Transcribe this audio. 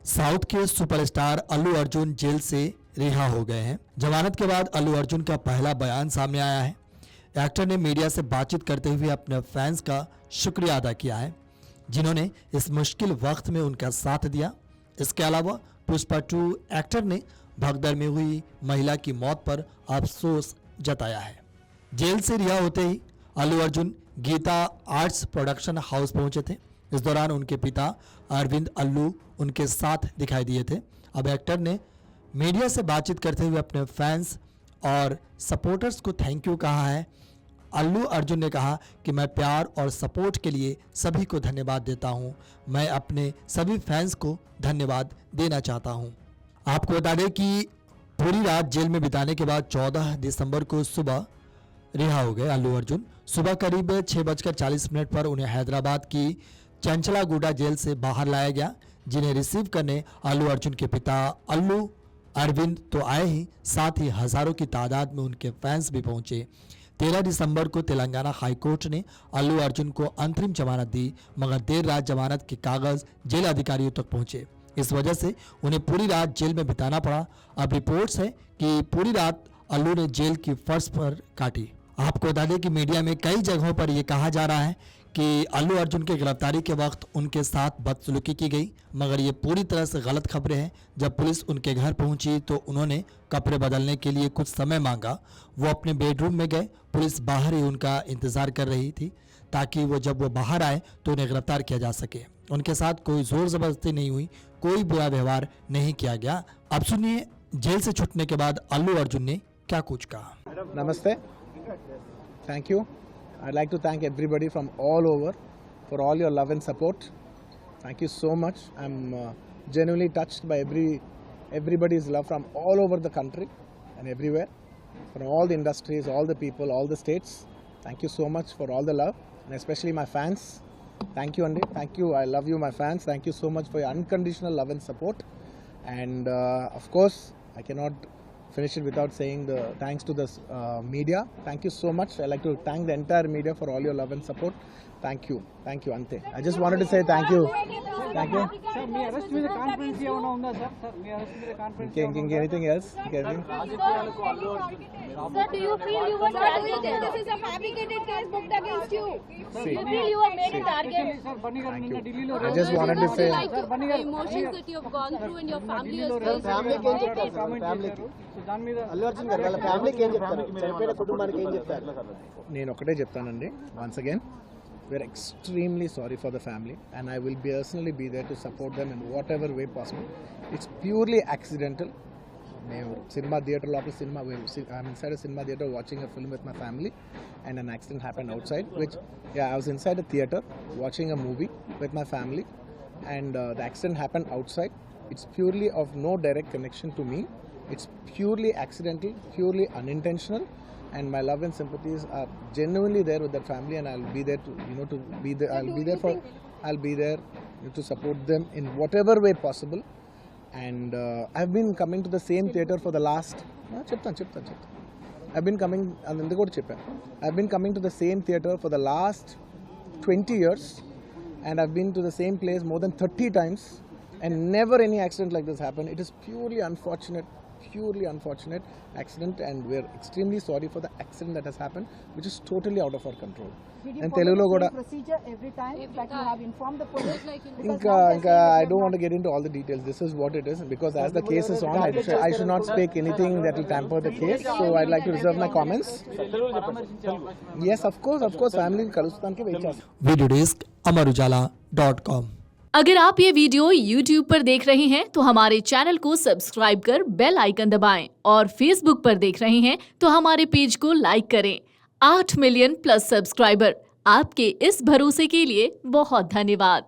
South के superstar Allu Arjun jail से रिहा हो गए हैं। जमानत के बाद अल्लू अर्जुन का पहला बयान सामने आया है। एक्टर ने मीडिया से बातचीत करते हुए अपने फैंस का शुक्रिया अदा किया है, जिन्होंने इस मुश्किल वक्त में उनका साथ दिया। इसके अलावा पुष्पा 2 एक्टर ने भगदड़ में हुई महिला की मौत पर अफसोस जताया है। जेल से रिहा होते ही अल्लू अर्जुन गीता आर्ट्स प्रोडक्शन हाउस पहुंचे थे। इस दौरान उनके पिता अरविंद अल्लू उनके साथ दिखाई दिए थे। अब एक्टर ने मीडिया से बातचीत करते हुए अपने फैंस और सपोर्टर्स को थैंक यू कहा है। अल्लू अर्जुन ने कहा कि मैं प्यार और सपोर्ट के लिए सभी को धन्यवाद देता हूं। मैं अपने सभी फैंस को धन्यवाद देना चाहता हूं। आपको बता दें कि पूरी रात जेल में बिताने के बाद 14 दिसंबर को सुबह रिहा हो गए अल्लू अर्जुन। सुबह करीब 6:40 पर उन्हें हैदराबाद की चंचलागुडा जेल से बाहर लाया गया, जिन्हें रिसीव करने अल्लू अर्जुन के पिता अल्लू अरविंद तो आए ही, साथ ही हजारों की तादाद में उनके फैंस भी पहुंचे। 13 दिसंबर को तेलंगाना हाईकोर्ट ने अल्लू अर्जुन को अंतरिम जमानत दी, मगर देर रात जमानत के कागज जेल अधिकारियों तक पहुंचे। इस वजह से उन्हें पूरी रात जेल में बिताना पड़ा। अब रिपोर्ट्स है कि पूरी रात अल्लू ने जेल की फर्श पर काटी। आपको बता दें कि मीडिया में कई जगहों पर यह कहा जा रहा है कि अल्लू अर्जुन की गिरफ्तारी के वक्त उनके साथ बदसलूकी की गई, मगर ये पूरी तरह से गलत खबरें हैं। जब पुलिस उनके घर पहुंची तो उन्होंने कपड़े बदलने के लिए कुछ समय मांगा। वो अपने बेडरूम में गए। पुलिस बाहर ही उनका इंतजार कर रही थी, ताकि जब वो बाहर आए तो उन्हें गिरफ्तार किया जा सके। उनके साथ कोई जोर जबरदस्ती नहीं हुई, कोई बुरा व्यवहार नहीं किया गया। अब सुनिए जेल से छूटने के बाद अल्लू अर्जुन ने क्या कुछ कहा। Namaste. Thank you. I'd like to thank everybody from all over for all your love and support. Thank you so much. I'm genuinely touched by everybody's love from all over the country and everywhere, from all the industries, all the people, all the states. Thank you so much for all the love, and especially my fans. Thank you, Andy. Thank you. I love you, my fans. Thank you so much for your unconditional love and support. And of course, I cannot finish it without saying the thanks to the media. Thank you so much. I like to thank the entire media for all your love and support. Thank you, Ante. I just wanted to say thank you. Thank you. Sir, me arrest మీద confidence ఏమైనా ఉందా sir? మీ arrest మీద confidence Anything else? Sir, do you feel you were targeted? This is a fabricated case booked against you. See. You feel you were made a target? Sir Bunny గారు Thank నిన్న you. ఢిల్లీలో I just wanted to say. The emotions that you have gone through and your family has faced. Comment చేశారు. So దాని మీద అల్లు అర్జున్ గారు వాళ్ళ ఫ్యామిలీకి ఏం చెప్తారు, చనిపోయిన కుటుంబానికి ఏం చెప్తారు? నేను ఒకటే చెప్తానండి, once again we're extremely sorry for the family, and I will personally be there to support them in whatever way possible. It's purely accidental. నేను సినిమా థియేటర్ లోపల I'm inside a cinema theater watching a film with my family, and an accident happened outside, I was inside a theater watching a movie with my family, and the accident happened outside. It's purely of no direct connection to me. It's purely accidental, purely unintentional, and my love and sympathies are genuinely there with that family, and I'll be there I'll be there to support them in whatever way possible. And I've been coming to the same theater for the last I've been coming to the same theater for the last 20 years, and I've been to the same place more than 30 times, and never any accident like this happened. It is purely unfortunate accident, and we're extremely sorry for the accident that has happened, which is totally out of our control. And Telugu goda procedure every time that you have informed the police. Inka I don't want to get into all the details. This is what it is, because as the case is on, I should not speak anything that will tamper the case, so I'd like to reserve my comments. Yes, of course family kalustaniki wait chestam. Video desk amarujala.com। अगर आप ये video YouTube पर देख रहे हैं तो हमारे channel को सब्सक्राइब कर बेल आइकन दबाएं, और Facebook पर देख रहे हैं तो हमारे पेज को लाइक करें। 8 मिलियन प्लस सब्सक्राइबर, आपके इस भरोसे के लिए बहुत धन्यवाद।